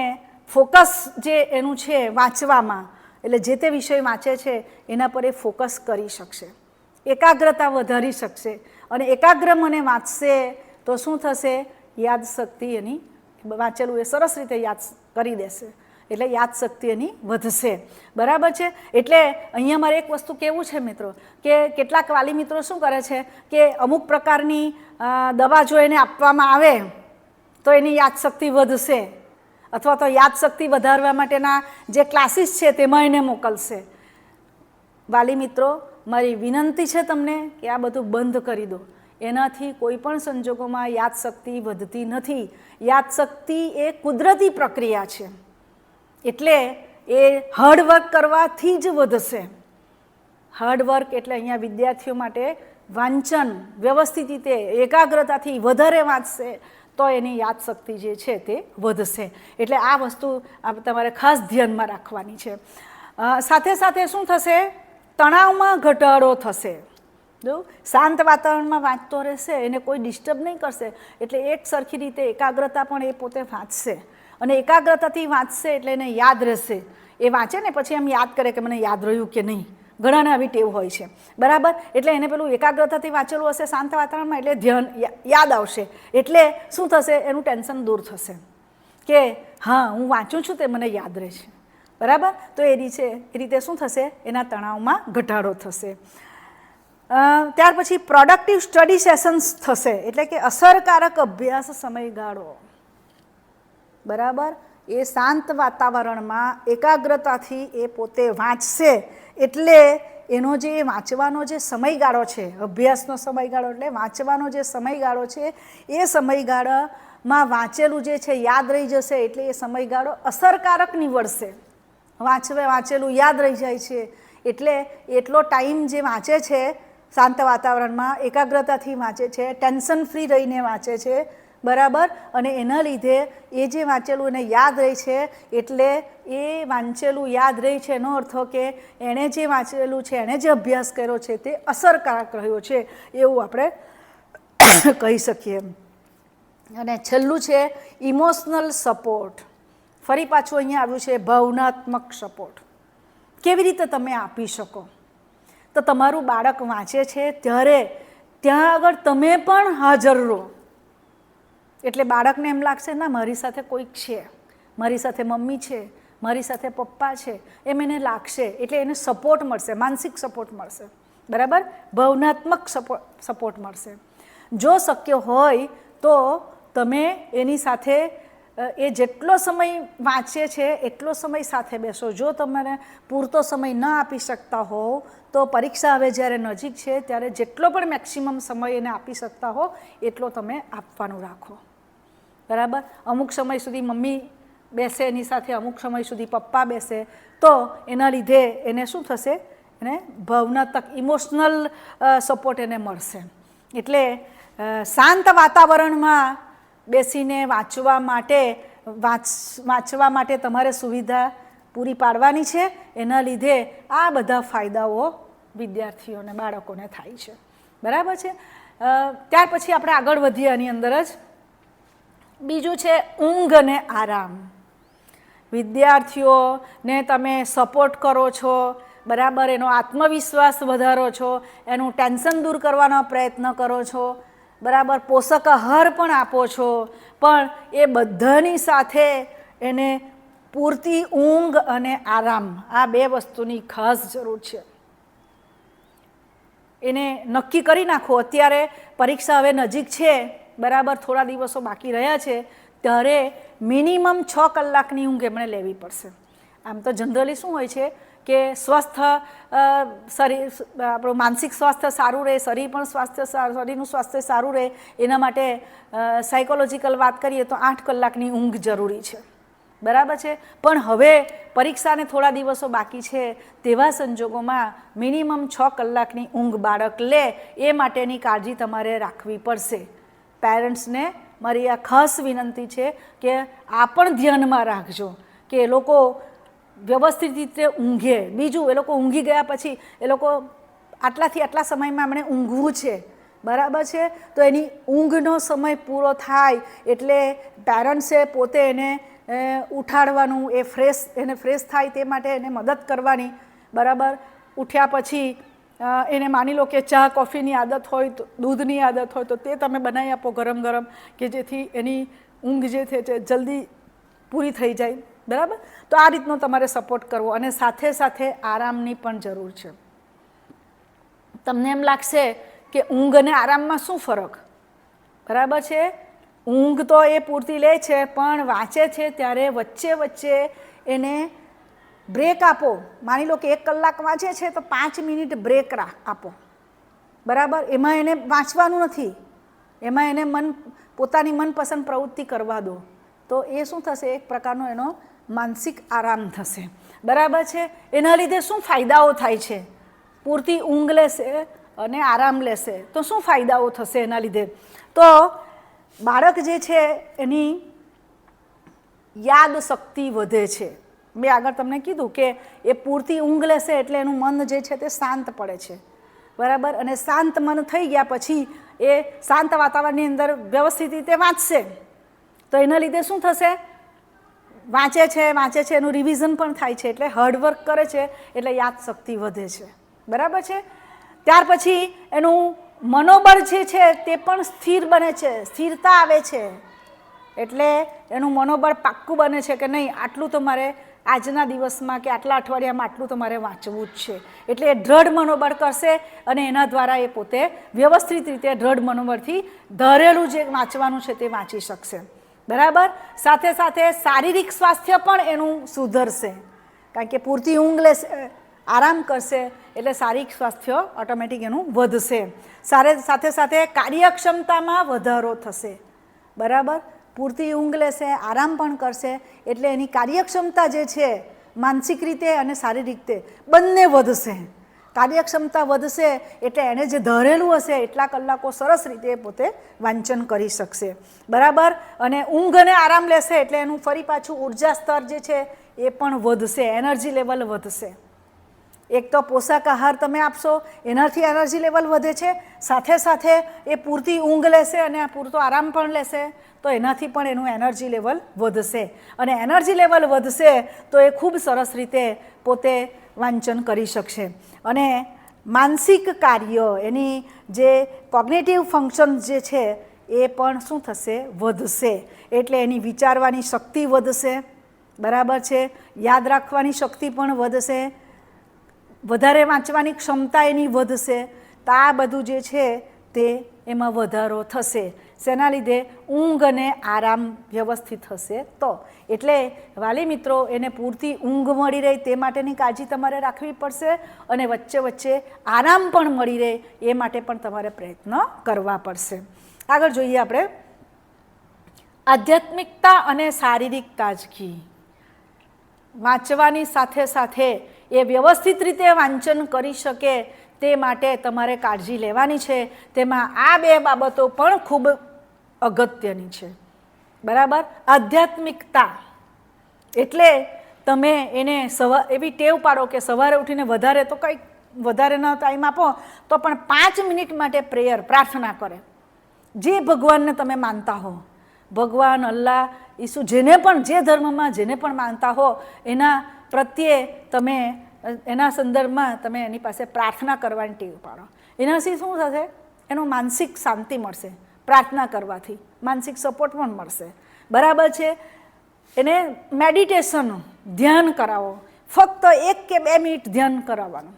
ફોકસ જે એનું છે વાંચવામાં, એટલે જે તે વિષય વાંચે છે એના પર એ ફોકસ કરી શકશે, એકાગ્રતા વધારી શકશે. અને એકાગ્ર મને વાંચશે તો શું થશે? યાદશક્તિ એની, વાંચેલું એ સરસ રીતે યાદ કરી દેશે, એટલે યાદશક્તિ એની વધશે. બરાબર છે? એટલે અહીંયા મારે એક વસ્તુ કહેવું છે મિત્રો, કે કેટલાક વાલી મિત્રો શું કરે છે કે અમુક પ્રકારની દવા જો એને આપવામાં આવે તો એની યાદશક્તિ વધશે, અથવા તો યાદશક્તિ વધારવા માટેના જે ક્લાસીસ છે તેમાં એને મોકલશે. વાલી મિત્રો, મારી વિનંતી છે તમને કે આ બધું બંધ કરી દો. એનાથી કોઈ પણ સંજોગોમાં યાદશક્તિ વધતી નથી. યાદશક્તિ એ કુદરતી પ્રક્રિયા છે, એટલે એ હાર્ડવર્ક કરવાથી જ વધશે. હાર્ડવર્ક એટલે અહીંયા વિદ્યાર્થીઓ માટે વાંચન વ્યવસ્થિત રીતે એકાગ્રતાથી વધારે વાંચશે તો એની યાદશક્તિ જે છે તે વધશે. એટલે આ વસ્તુ તમારે ખાસ ધ્યાનમાં રાખવાની છે. સાથે સાથે શું થશે? તણાવમાં ઘટાડો થશે. જો શાંત વાતાવરણમાં વાંચતો રહેશે, એને કોઈ ડિસ્ટર્બ નહીં કરશે, એટલે એક સરખી રીતે એકાગ્રતા પણ એ પોતે વાંચશે, અને એકાગ્રતાથી વાંચશે એટલે એને યાદ રહેશે. એ વાંચે ને પછી એમ યાદ કરે કે મને યાદ રહ્યું કે નહીં. ઘણાને આવી ટેવ હોય છે. બરાબર? એટલે એને પેલું એકાગ્રતાથી વાંચેલું હશે શાંત વાતાવરણમાં, એટલે ધ્યાન યાદ આવશે, એટલે શું થશે? એનું ટેન્શન દૂર થશે કે હા હું વાંચું છું તે મને યાદ રહે છે. બરાબર? તો એ રીતે શું થશે? એના તણાવમાં ઘટાડો થશે. ત્યાર પછી પ્રોડક્ટિવ સ્ટડી સેશન્સ થશે, એટલે કે અસરકારક અભ્યાસ સમયગાળો. બરાબર? એ શાંત વાતાવરણમાં એકાગ્રતાથી એ પોતે વાંચશે, એટલે એનો જે વાંચવાનો જે સમયગાળો છે, અભ્યાસનો સમયગાળો એટલે વાંચવાનો જે સમયગાળો છે, એ સમયગાળામાં વાંચેલું જે છે યાદ રહી જશે, એટલે એ સમયગાળો અસરકારક નીવડશે. વાંચેલું યાદ રહી જાય છે, એટલે એટલો ટાઈમ જે વાંચે છે શાંત વાતાવરણમાં એકાગ્રતાથી વાંચે છે, ટેન્શન ફ્રી રહીને વાંચે છે. બરાબર? અને એના લીધે એ જે વાંચેલું એને યાદ રહે છે, એટલે એ વાંચેલું યાદ રહે છે એનો અર્થ કે એણે જે વાંચેલું છે, એણે જે અભ્યાસ કર્યો છે તે અસરકારક રહ્યો છે, એવું આપણે કહી શકીએ. અને છેલ્લું છે ઇમોશનલ સપોર્ટ. ફરી પાછું અહીંયા આવ્યું છે ભાવનાત્મક સપોર્ટ. કેવી રીતે તમે આપી શકો? તો તમારું બાળક વાંચે છે ત્યારે ત્યાં આગળ તમે પણ હાજર રહો, એટલે બાળકને એમ લાગશે ના મારી સાથે કોઈક છે, મારી સાથે મમ્મી છે, મારી સાથે પપ્પા છે, એમ એને લાગશે, એટલે એને સપોર્ટ મળશે, માનસિક સપોર્ટ મળશે. બરાબર? ભાવનાત્મક સપોર્ટ મળશે. જો શક્ય હોય તો તમે એની સાથે એ જેટલો સમય વાંચે છે એટલો સમય સાથે બેસો. જો તમને પૂરતો સમય ન આપી શકતા હો તો પરીક્ષા હવે જ્યારે નજીક છે ત્યારે જેટલો પણ મેક્સિમમ સમય એને આપી શકતા હો એટલો તમે આપવાનું રાખો. બરાબર. અમુક સમય સુધી મમ્મી બેસે એની સાથે, અમુક સમય સુધી પપ્પા બેસે, તો એના લીધે એને શું થશે, એને ભાવનાત્મક ઇમોશનલ સપોર્ટ એને મળશે. એટલે શાંત વાતાવરણમાં બેસીને વાંચવા માટે તમારે સુવિધા પૂરી પાડવાની છે. એના લીધે આ બધા ફાયદાઓ વિદ્યાર્થીઓને, બાળકોને થાય છે. બરાબર છે. ત્યાર પછી આપણે આગળ વધીએ. આની અંદર જ બીજું છે ઊંઘ અને આરામ. વિદ્યાર્થીઓને તમે સપોર્ટ કરો છો, બરાબર, એનો આત્મવિશ્વાસ વધારો છો, એનું ટેન્શન દૂર કરવાનો પ્રયત્ન કરો છો, બરાબર, પોષક આહાર પણ આપો છો, પણ એ બધાની સાથે એને પૂરતી ઊંઘ અને આરામ, આ બે વસ્તુની ખાસ જરૂર છે. એને નક્કી કરી નાખો. અત્યારે પરીક્ષા હવે નજીક છે, બરાબર, થોડા દિવસો બાકી રહ્યા છે, ત્યારે મિનિમમ 6 કલાકની ઊંઘ એમણે લેવી પડશે. આમ તો જનરલી શું હોય છે કે સ્વસ્થ શરીર, આપણું માનસિક સ્વાસ્થ્ય સારું રહે, શરીરનું સ્વાસ્થ્ય સારું રહે, એના માટે સાયકોલોજીકલ વાત કરીએ તો 8 કલાકની ઊંઘ જરૂરી છે. બરાબર છે. પણ હવે પરીક્ષાને થોડા દિવસો બાકી છે, તેવા સંજોગોમાં મિનિમમ 6 કલાકની ઊંઘ બાળક લે એ માટેની કાળજી તમારે રાખવી પડશે. પેરેન્ટ્સને મારી આ ખાસ વિનંતી છે કે આ પણ ધ્યાનમાં રાખજો કે એ લોકો વ્યવસ્થિત રીતે ઊંઘે. બીજું, એ લોકો ઊંઘી ગયા પછી એ લોકો આટલાથી આટલા સમયમાં એમણે ઊંઘવું છે, બરાબર છે, તો એની ઊંઘનો સમય પૂરો થાય એટલે પેરેન્ટ્સે પોતે એને ઉઠાડવાનું, એને ફ્રેશ થાય તે માટે એને મદદ કરવાની. બરાબર. ઉઠ્યા પછી એને માની લો કે ચા કોફીની આદત હોય, તો દૂધની આદત હોય તો તે તમે બનાવી આપો ગરમ ગરમ, કે જેથી એની ઊંઘ જે છે તે જલ્દી પૂરી થઈ જાય. બરાબર. તો આ રીતનો તમારે સપોર્ટ કરવો. અને સાથે સાથે આરામની પણ જરૂર છે. તમને એમ લાગશે કે ઊંઘ અને આરામમાં શું ફરક? બરાબર છે. ઊંઘ તો એ પૂરતી લે છે, પણ વાંચે છે ત્યારે વચ્ચે વચ્ચે એને બ્રેક આપો. માની લો કે 1 કલાક વાંચે છે તો 5 મિનિટ બ્રેક આપો. બરાબર. એમાં એને વાંચવાનું નથી, એમાં એને પોતાની મનપસંદ પ્રવૃત્તિ કરવા દો. તો એ શું થશે, એક પ્રકારનો એનો માનસિક આરામ થશે. બરાબર છે. એના લીધે શું ફાયદાઓ થાય છે? પૂરતી ઊંઘ લેશે અને આરામ લેશે તો શું ફાયદાઓ થશે એના લીધે? તો બાળક જે છે એની યાદ શક્તિ વધે છે. મેં આગળ તમને કીધું કે એ પૂરતી ઊંઘ લેશે એટલે એનું મન જે છે તે શાંત પડે છે. બરાબર. અને શાંત મન થઈ ગયા પછી એ શાંત વાતાવરણની અંદર વ્યવસ્થિત રીતે વાંચશે તો એના લીધે શું થશે, વાંચે છે એનું રિવિઝન પણ થાય છે, એટલે હાર્ડવર્ક કરે છે એટલે યાદશક્તિ વધે છે. બરાબર છે. ત્યાર પછી એનું મનોબળ જે છે તે પણ સ્થિર બને છે, સ્થિરતા આવે છે, એટલે એનું મનોબળ પાક્કું બને છે કે નહીં, આટલું તો મારે આજના દિવસમાં કે આટલા અઠવાડિયામાં આટલું તો મારે વાંચવું જ છે. એટલે એ દ્રઢ મનોબળ કરશે અને એના દ્વારા એ પોતે વ્યવસ્થિત રીતે દ્રઢ મનોબળથી ધારેલું જે વાંચવાનું છે તે વાંચી શકશે. બરાબર. સાથે સાથે શારીરિક સ્વાસ્થ્ય પણ એનું સુધરશે, કારણ કે પૂરતી ઊંઘ લેશે, આરામ કરશે એટલે શારીરિક સ્વાસ્થ્ય ઓટોમેટિક એનું વધશે. સાથે સાથે કાર્યક્ષમતામાં વધારો થશે. બરાબર. પૂરતી ઊંઘ લેશે, આરામ પણ કરશે એટલે એની કાર્યક્ષમતા જે છે માનસિક રીતે અને શારીરિક રીતે બંને વધશે. કાર્યક્ષમતા વધશે એટલે એણે જે ધારેલું હશે એટલા કલાકો સરસ રીતે પોતે વાંચન કરી શકશે. બરાબર. અને ઊંઘ અને આરામ લેશે એટલે એનું ફરી પાછું ઉર્જા સ્તર જે છે એ પણ વધશે, એનર્જી લેવલ વધશે. એક તો પોષક આહાર તમે આપશો એનાથી એનર્જી લેવલ વધે છે, સાથે સાથે એ પૂરતી ઊંઘ લેશે અને પૂરતો આરામ પણ લેશે તો એનાથી પણ એનું એનર્જી લેવલ વધશે. અને એનર્જી લેવલ વધશે તો એ ખૂબ સરસ રીતે પોતે વાંચન કરી શકશે. અને માનસિક કાર્ય, એની જે કોગ્નિટિવ ફંક્શન જે છે એ પણ શું થશે, વધશે. એટલે એની વિચારવાની શક્તિ વધશે. બરાબર છે. યાદ રાખવાની શક્તિ પણ વધશે, વધારે વાંચવાની ક્ષમતા એની વધશે. તો આ બધું જે છે તે એમાં વધારો થશે. શેના લીધે? ઊંઘ અને આરામ વ્યવસ્થિત હશે તો. એટલે વાલી મિત્રો, એને પૂરતી ઊંઘ મળી રહે તે માટેની કાળજી તમારે રાખવી પડશે અને વચ્ચે વચ્ચે આરામ પણ મળી રહે એ માટે પણ તમારે પ્રયત્ન કરવા પડશે. આગળ જોઈએ આપણે આધ્યાત્મિકતા અને શારીરિક તાજગી. વાંચવાની સાથે સાથે એ વ્યવસ્થિત રીતે વાંચન કરી શકે તે માટે તમારે કાળજી લેવાની છે. તેમાં આ બે બાબતો પણ ખૂબ અગત્યની છે. બરાબર? આધ્યાત્મિકતા એટલે તમે એને એવી ટેવ પાડો કે સવારે ઉઠીને વધારે તો કંઈક વધારેનો ટાઈમ આપો તો પણ 5 મિનિટ માટે પ્રેયર, પ્રાર્થના કરે. જે ભગવાનને તમે માનતા હો, ભગવાન, અલ્લાહ, ઈસુ, જેને પણ, જે ધર્મમાં જેને પણ માનતા હો એના પ્રત્યે તમે એના સંદર્ભમાં તમે એની પાસે પ્રાર્થના કરવાની ટેવ પાડો. એનાથી શું થશે? એનો માનસિક શાંતિ મળશે. પ્રાર્થના કરવાથી માનસિક સપોર્ટ પણ મળશે. બરાબર છે? એને મેડિટેશન, ધ્યાન કરાવો. ફક્ત 1 કે 2 મિનિટ ધ્યાન કરાવવાનું.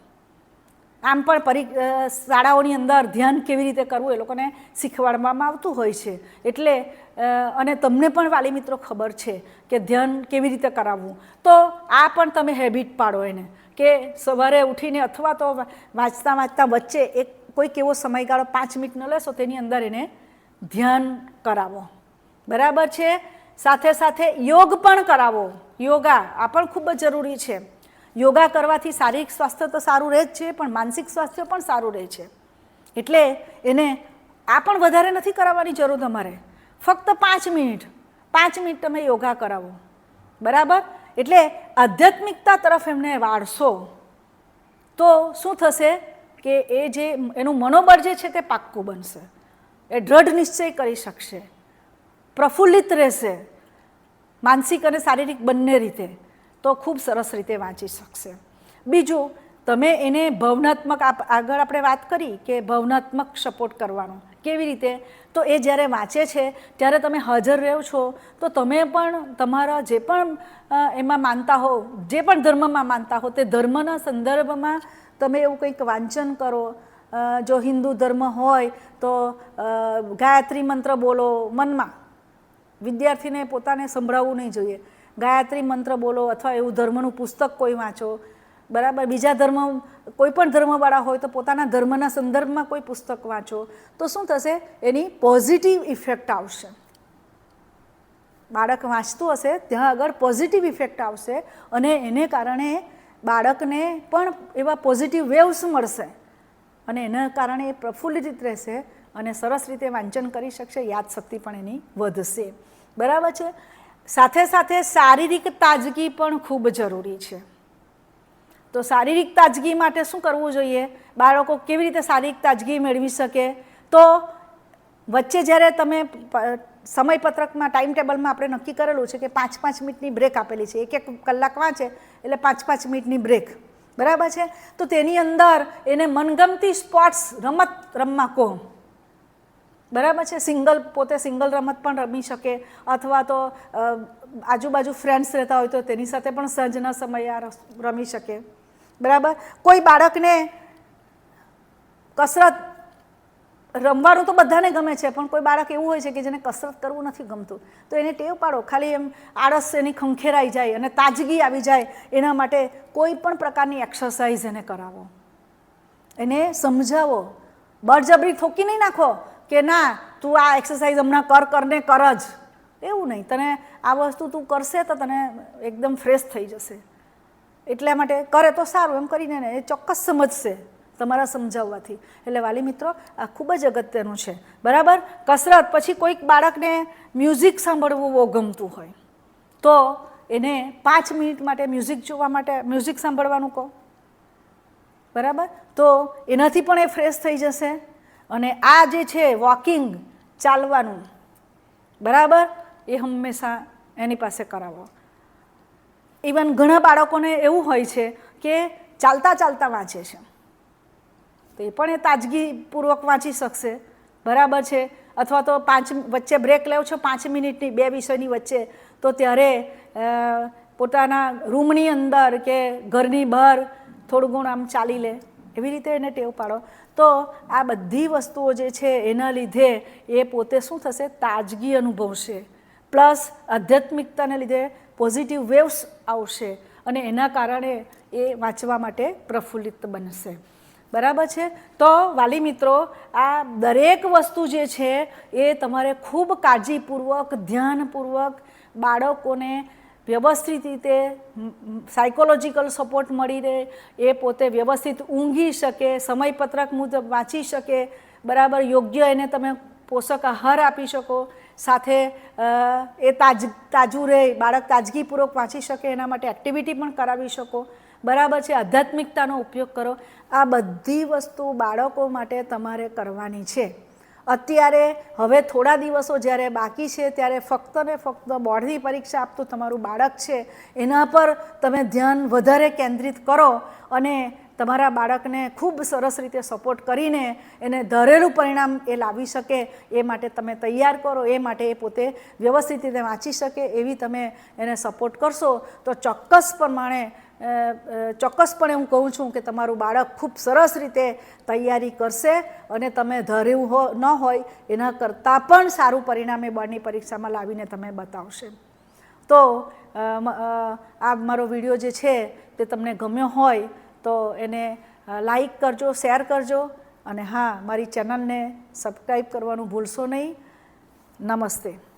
આમ પણ શાળાઓની અંદર ધ્યાન કેવી રીતે કરવું એ લોકોને શીખવાડવામાં આવતું હોય છે. એટલે અને તમને પણ વાલી મિત્રો ખબર છે કે ધ્યાન કેવી રીતે કરાવવું. તો આ પણ તમે હેબિટ પાડો એને કે સવારે ઉઠીને અથવા તો વાંચતા વાંચતા વચ્ચે કોઈક એવો સમયગાળો 5 મિનિટનો લેશો તેની અંદર એને ધ્યાન કરાવો. બરાબર છે? સાથે સાથે યોગ પણ કરાવો. યોગા આ પણ ખૂબ જ જરૂરી છે. યોગા કરવાથી શારીરિક સ્વાસ્થ્ય તો સારું રહે જ છે પણ માનસિક સ્વાસ્થ્ય પણ સારું રહે છે. એટલે એને આ પણ વધારે નથી કરાવવાની જરૂર તમારે. ફક્ત 5 મિનિટ તમે યોગા કરાવો. બરાબર? એટલે આધ્યાત્મિકતા તરફ એમને વાળશો તો શું થશે કે એ જે એનું મનોબળ જે છે તે પાક્કું બનશે. એ દૃઢ નિશ્ચય કરી શકશે, પ્રફુલ્લિત રહેશે માનસિક અને શારીરિક બંને રીતે. તો ખૂબ સરસ રીતે વાંચી શકશે. બીજું, તમે એને ભાવનાત્મક, આગળ આપણે વાત કરી કે ભાવનાત્મક સપોર્ટ કરવાનો કેવી રીતે. તો એ જ્યારે વાંચે છે ત્યારે તમે હાજર રહો છો તો તમે પણ તમારા જે પણ એમાં માનતા હો, જે પણ ધર્મમાં માનતા હો તે ધર્મના સંદર્ભમાં તમે એવું કંઈક વાંચન કરો. જો હિન્દુ ધર્મ હોય તો ગાયત્રી મંત્ર બોલો મનમાં. વિદ્યાર્થીને પોતાને સંભળાવવું નહીં જોઈએ. ગાયત્રી મંત્ર બોલો અથવા એવું ધર્મનું પુસ્તક કોઈ વાંચો. બરાબર? બીજા ધર્મ, કોઈ પણ ધર્મવાળા હોય તો પોતાના ધર્મના સંદર્ભમાં કોઈ પુસ્તક વાંચો. તો શું થશે? એની પોઝિટિવ ઇફેક્ટ આવશે. બાળક વાંચતું હશે ત્યાં આગળ પોઝિટિવ ઇફેક્ટ આવશે અને એને કારણે બાળકને પણ એવા પોઝિટિવ વેવ્સ મળશે અને એના કારણે એ પ્રફુલ્લિત રહેશે અને સરસ રીતે વાંચન કરી શકશે. યાદશક્તિ પણ એની વધશે. બરાબર છે? સાથે સાથે શારીરિક તાજગી પણ ખૂબ જરૂરી છે. તો શારીરિક તાજગી માટે શું કરવું જોઈએ? બાળકો કેવી રીતે શારીરિક તાજગી મેળવી શકે? તો વચ્ચે જ્યારે તમે સમયપત્રકમાં, ટાઈમ ટેબલમાં આપણે નક્કી કરેલું છે કે 5-5 મિનિટની બ્રેક આપેલી છે. 1-1 કલાક વાંચે એટલે 5-5 મિનિટની બ્રેક. બરાબર છે? તો તેની અંદર એને મનગમતી સ્પોર્ટ્સ રમત રમવા કહો. બરાબર છે? પોતે સિંગલ રમત પણ રમી શકે અથવા તો આજુબાજુ ફ્રેન્ડ્સ રહેતા હોય તો તેની સાથે પણ સાંજના સમયે રમી શકે. બરાબર? કોઈ બાળકને કસરત રમવાનું તો બધાને ગમે છે પણ કોઈ બાળક એવું હોય છે કે જેને કસરત કરવું નથી ગમતું. તો એને ટેવ પાડો. ખાલી એમ આળસ એની ખંખેરાઈ જાય અને તાજગી આવી જાય એના માટે કોઈ પણ પ્રકારની એક્સરસાઇઝ એને કરાવો. એને સમજાવો. બળજબરી ઠોકી નહીં નાખો કે ના તું આ એક્સરસાઇઝ હમણાં કર જ. એવું નહીં. તને આ વસ્તુ તું કરશે તો તને એકદમ ફ્રેશ થઈ જશે. એટલા માટે કરે તો સારું એમ કરીને એ ચોક્કસ સમજશે તમારા સમજાવવાથી. એટલે વાલી મિત્રો, આ ખૂબ જ અગત્યનું છે. બરાબર? કસરત પછી કોઈક બાળકને મ્યુઝિક સાંભળવું બહુ ગમતું હોય તો એને 5 મિનિટ માટે મ્યુઝિક જોવા માટે મ્યુઝિક સાંભળવાનું કહો. બરાબર? તો એનાથી પણ એ ફ્રેશ થઈ જશે. અને આ જે છે વોકિંગ, ચાલવાનું, બરાબર, એ હંમેશા એની પાસે કરાવો. ઇવન ઘણા બાળકોને એવું હોય છે કે ચાલતા ચાલતા વાંચે છે તો એ પણ એ તાજગીપૂર્વક વાંચી શકશે. બરાબર છે? અથવા તો વચ્ચે બ્રેક લેવો છો 5 મિનિટની 2 વિષયની વચ્ચે, તો ત્યારે પોતાના રૂમની અંદર કે ઘરની બહાર થોડું ઘણું આમ ચાલી લે. એવી રીતે એને ટેવ પાડો તો આ બધી વસ્તુઓ જે છે એના લીધે એ પોતે શું થશે, તાજગી અનુભવશે, પ્લસ આધ્યાત્મિકતાને લીધે પોઝિટિવ વેવ્સ આવશે અને એના કારણે એ વાંચવા માટે પ્રફુલ્લિત બનશે. બરાબર છે. તો વાલી મિત્રો, આ દરેક વસ્તુ જે છે એ તમારે ખૂબ કાળજીપૂર્વક, ધ્યાનપૂર્વક બાળકોને વ્યવસ્થિત રીતે સાયકોલોજીકલ સપોર્ટ મળી રહે, એ પોતે વ્યવસ્થિત ઊંઘી શકે, સમયપત્રક મુજબ વાંચી શકે, બરાબર, યોગ્ય એને તમે પોષક આહાર આપી શકો, સાથે એ તાજું રહે, બાળક તાજગીપૂર્વક વાંચી શકે એના માટે એક્ટિવિટી પણ કરાવી શકો. બરાબર છે. આધ્યાત્મિકતાનો ઉપયોગ કરો. આ બધી વસ્તુ બાળકો માટે તમારે કરવાની છે. અત્યારે હવે થોડા દિવસો જ્યારે બાકી છે ત્યારે ફક્ત ને ફક્ત બોર્ડની પરીક્ષા આપતું તમારું બાળક છે એના પર તમે ધ્યાન વધારે કેન્દ્રિત કરો અને તમારા બાળકને ખૂબ સરસ રીતે સપોર્ટ કરીને એને ધારેલું પરિણામ એ લાવી શકે એ માટે તમે તૈયાર કરો. એ માટે એ પોતે વ્યવસ્થિત રીતે વાંચી શકે એવી તમે એને સપોર્ટ કરશો તો ચોક્કસપણે હું કહું છું કે તમારું બાળક ખૂબ સરસ રીતે તૈયારી કરશે અને તમે ધાર્યું ન હોય એના કરતાં પણ સારું પરિણામ એ બોર્ડની પરીક્ષામાં લાવીને તમે બતાવશે. તો આ મારો વિડીયો જે છે તે તમને ગમ્યો હોય તો એને લાઈક કરજો, શેર કરજો અને હા, મારી ચેનલને સબસ્ક્રાઈબ કરવાનું ભૂલશો નહીં. નમસ્તે.